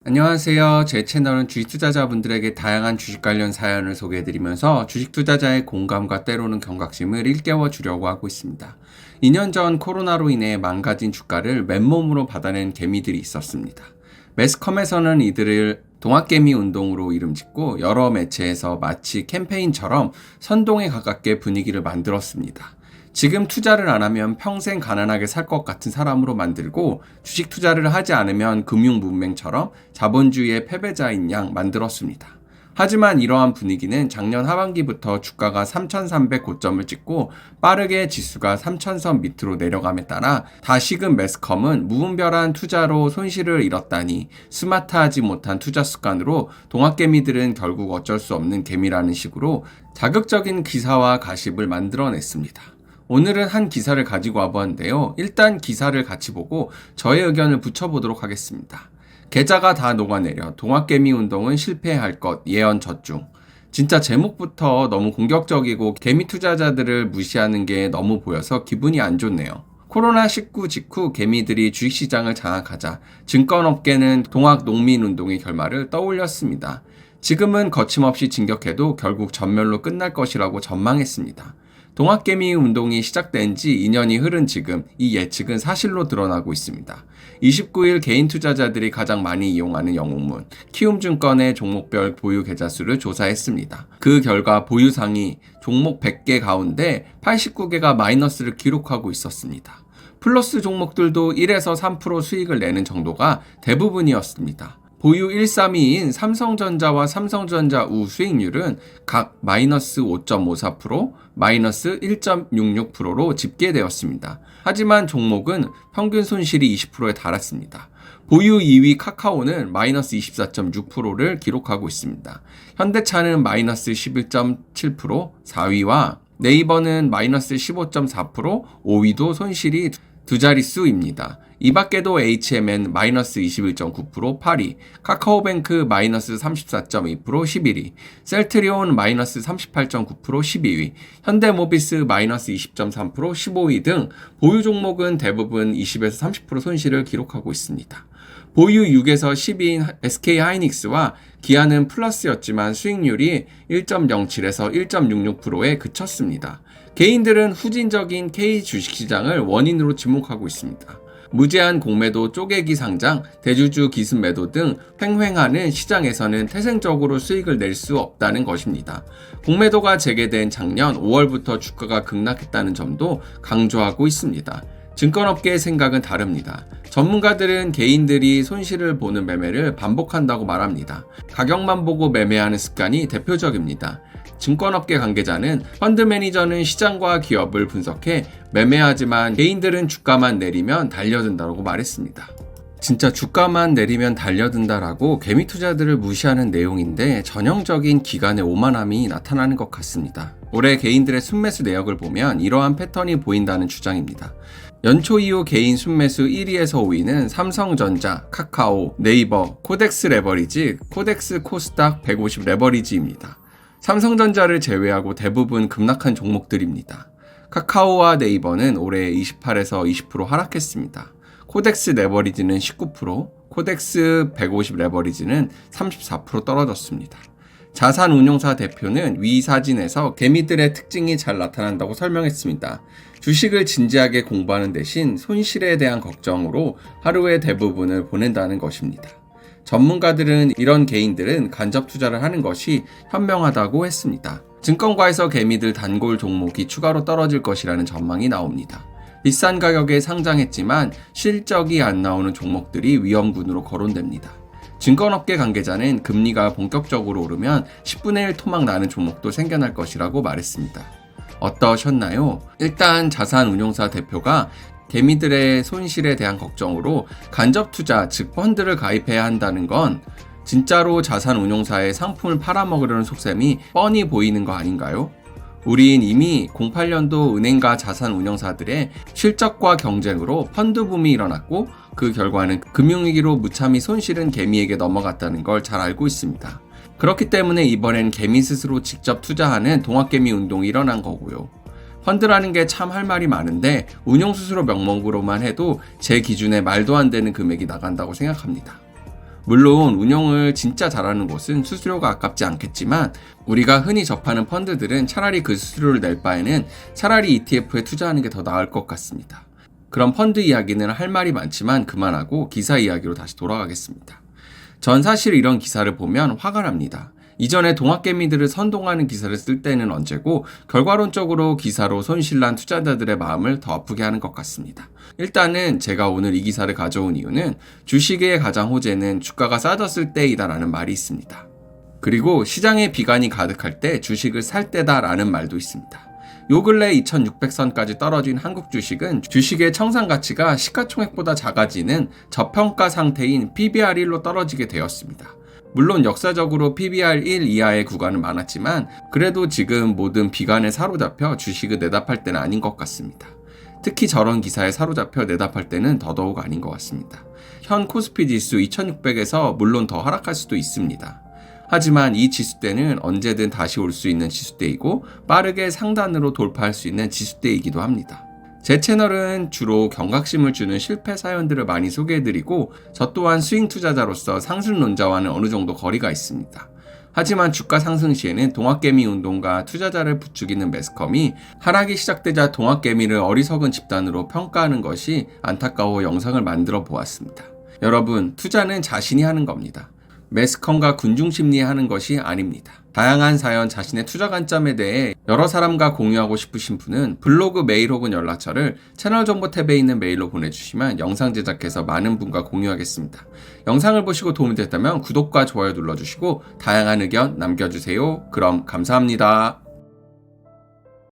안녕하세요. 제 채널은 주식 투자자분들에게 다양한 주식 관련 사연을 소개해드리면서 주식 투자자의 공감과 때로는 경각심을 일깨워 주려고 하고 있습니다. 2년 전 코로나로 인해 망가진 주가를 맨몸으로 받아낸 개미들이 있었습니다. 매스컴에서는 이들을 동학개미 운동으로 이름짓고 여러 매체에서 마치 캠페인처럼 선동에 가깝게 분위기를 만들었습니다. 지금 투자를 안 하면 평생 가난하게 살 것 같은 사람으로 만들고 주식 투자를 하지 않으면 금융문맹처럼 자본주의의 패배자인 양 만들었습니다. 하지만 이러한 분위기는 작년 하반기부터 주가가 3,300 고점을 찍고 빠르게 지수가 3,000선 밑으로 내려감에 따라 다시금 매스컴은 무분별한 투자로 손실을 잃었다니 스마트하지 못한 투자 습관으로 동학개미들은 결국 어쩔 수 없는 개미라는 식으로 자극적인 기사와 가십을 만들어냈습니다. 오늘은 한 기사를 가지고 와보았는데요. 일단 기사를 같이 보고 저의 의견을 붙여보도록 하겠습니다. 계좌가 다 녹아내려 동학개미 운동은 실패할 것 예언 젖중. 진짜 제목부터 너무 공격적이고 개미 투자자들을 무시하는 게 너무 보여서 기분이 안 좋네요. 코로나19 직후 개미들이 주식시장을 장악하자 증권업계는 동학농민운동의 결말을 떠올렸습니다. 지금은 거침없이 진격해도 결국 전멸로 끝날 것이라고 전망했습니다. 동학개미 운동이 시작된 지 2년이 흐른 지금 이 예측은 사실로 드러나고 있습니다. 29일 개인 투자자들이 가장 많이 이용하는 영웅문 키움증권의 종목별 보유 계좌 수를 조사했습니다. 그 결과 보유 상위 종목 100개 가운데 89개가 마이너스를 기록하고 있었습니다. 플러스 종목들도 1에서 3% 수익을 내는 정도가 대부분이었습니다. 보유 1, 3위인 삼성전자와 삼성전자 우 수익률은 각 마이너스 5.54%, 마이너스 1.66%로 집계되었습니다. 하지만 종목은 평균 손실이 20%에 달했습니다. 보유 2위 카카오는 마이너스 24.6%를 기록하고 있습니다. 현대차는 마이너스 11.7%, 4위와 네이버는 마이너스 15.4%, 5위도 손실이 두 자릿수입니다. 이 밖에도 HMN 마이너스 21.9% 8위, 카카오뱅크 마이너스 34.2% 11위, 셀트리온 마이너스 38.9% 12위, 현대모비스 마이너스 20.3% 15위 등 보유 종목은 대부분 20에서 30% 손실을 기록하고 있습니다. 보유 6에서 10위인 SK하이닉스와 기아는 플러스였지만 수익률이 1.07에서 1.66%에 그쳤습니다. 개인들은 후진적인 K 주식시장을 원인으로 지목하고 있습니다. 무제한 공매도 쪼개기 상장, 대주주 기습 매도 등 횡행하는 시장에서는 태생적으로 수익을 낼 수 없다는 것입니다. 공매도가 재개된 작년 5월부터 주가가 급락했다는 점도 강조하고 있습니다. 증권업계의 생각은 다릅니다. 전문가들은 개인들이 손실을 보는 매매를 반복한다고 말합니다. 가격만 보고 매매하는 습관이 대표적입니다. 증권업계 관계자는 펀드 매니저는 시장과 기업을 분석해 매매하지만 개인들은 주가만 내리면 달려든다고 말했습니다. 진짜 주가만 내리면 달려든다라고 개미 투자들을 무시하는 내용인데 전형적인 기관의 오만함이 나타나는 것 같습니다. 올해 개인들의 순매수 내역을 보면 이러한 패턴이 보인다는 주장입니다. 연초 이후 개인 순매수 1위에서 5위는 삼성전자, 카카오, 네이버, 코덱스 레버리지, 코덱스 코스닥 150 레버리지입니다. 삼성전자를 제외하고 대부분 급락한 종목들입니다. 카카오와 네이버는 올해 28에서 20% 하락했습니다. 코덱스 레버리지는 19%, 코덱스 150 레버리지는 34% 떨어졌습니다. 자산운용사 대표는 위 사진에서 개미들의 특징이 잘 나타난다고 설명했습니다. 주식을 진지하게 공부하는 대신 손실에 대한 걱정으로 하루의 대부분을 보낸다는 것입니다. 전문가들은 이런 개인들은 간접 투자를 하는 것이 현명하다고 했습니다. 증권가에서 개미들 단골 종목이 추가로 떨어질 것이라는 전망이 나옵니다. 비싼 가격에 상장했지만 실적이 안 나오는 종목들이 위험군으로 거론됩니다. 증권업계 관계자는 금리가 본격적으로 오르면 10분의 1 토막 나는 종목도 생겨날 것이라고 말했습니다. 어떠셨나요? 일단 자산운용사 대표가 개미들의 손실에 대한 걱정으로 간접 투자, 즉 펀드를 가입해야 한다는 건 진짜로 자산운용사의 상품을 팔아먹으려는 속셈이 뻔히 보이는 거 아닌가요? 우린 이미 08년도 은행과 자산운용사들의 실적과 경쟁으로 펀드 붐이 일어났고 그 결과는 금융위기로 무참히 손실은 개미에게 넘어갔다는 걸 잘 알고 있습니다. 그렇기 때문에 이번엔 개미 스스로 직접 투자하는 동학개미 운동이 일어난 거고요. 펀드라는 게 참 할 말이 많은데 운용수수료 명목으로만 해도 제 기준에 말도 안 되는 금액이 나간다고 생각합니다. 물론 운영을 진짜 잘하는 곳은 수수료가 아깝지 않겠지만 우리가 흔히 접하는 펀드들은 차라리 그 수수료를 낼 바에는 차라리 ETF에 투자하는 게 더 나을 것 같습니다. 그럼 펀드 이야기는 할 말이 많지만 그만하고 기사 이야기로 다시 돌아가겠습니다. 전 사실 이런 기사를 보면 화가 납니다. 이전에 동학개미들을 선동하는 기사를 쓸 때는 언제고 결과론적으로 기사로 손실난 투자자들의 마음을 더 아프게 하는 것 같습니다. 일단은 제가 오늘 이 기사를 가져온 이유는 주식의 가장 호재는 주가가 싸졌을 때이다라는 말이 있습니다. 그리고 시장에 비관이 가득할 때 주식을 살 때다라는 말도 있습니다. 요 근래 2600선까지 떨어진 한국 주식은 주식의 청산 가치가 시가총액보다 작아지는 저평가 상태인 PBR1로 떨어지게 되었습니다. 물론 역사적으로 PBR 1 이하의 구간은 많았지만 그래도 지금 모든 비관에 사로잡혀 주식을 내다팔 때는 아닌 것 같습니다. 특히 저런 기사에 사로잡혀 내다팔 때는 더더욱 아닌 것 같습니다. 현 코스피 지수 2600에서 물론 더 하락할 수도 있습니다. 하지만 이 지수대는 언제든 다시 올 수 있는 지수대이고 빠르게 상단으로 돌파할 수 있는 지수대이기도 합니다. 제 채널은 주로 경각심을 주는 실패 사연들을 많이 소개해드리고 저 또한 스윙 투자자로서 상승론자와는 어느 정도 거리가 있습니다. 하지만 주가 상승 시에는 동학개미 운동과 투자자를 부추기는 매스컴이 하락이 시작되자 동학개미를 어리석은 집단으로 평가하는 것이 안타까워 영상을 만들어 보았습니다. 여러분, 투자는 자신이 하는 겁니다. 매스컴과 군중심리에 하는 것이 아닙니다. 다양한 사연, 자신의 투자 관점에 대해 여러 사람과 공유하고 싶으신 분은 블로그 메일 혹은 연락처를 채널 정보 탭에 있는 메일로 보내주시면 영상 제작해서 많은 분과 공유하겠습니다. 영상을 보시고 도움이 됐다면 구독과 좋아요 눌러주시고 다양한 의견 남겨주세요. 그럼 감사합니다.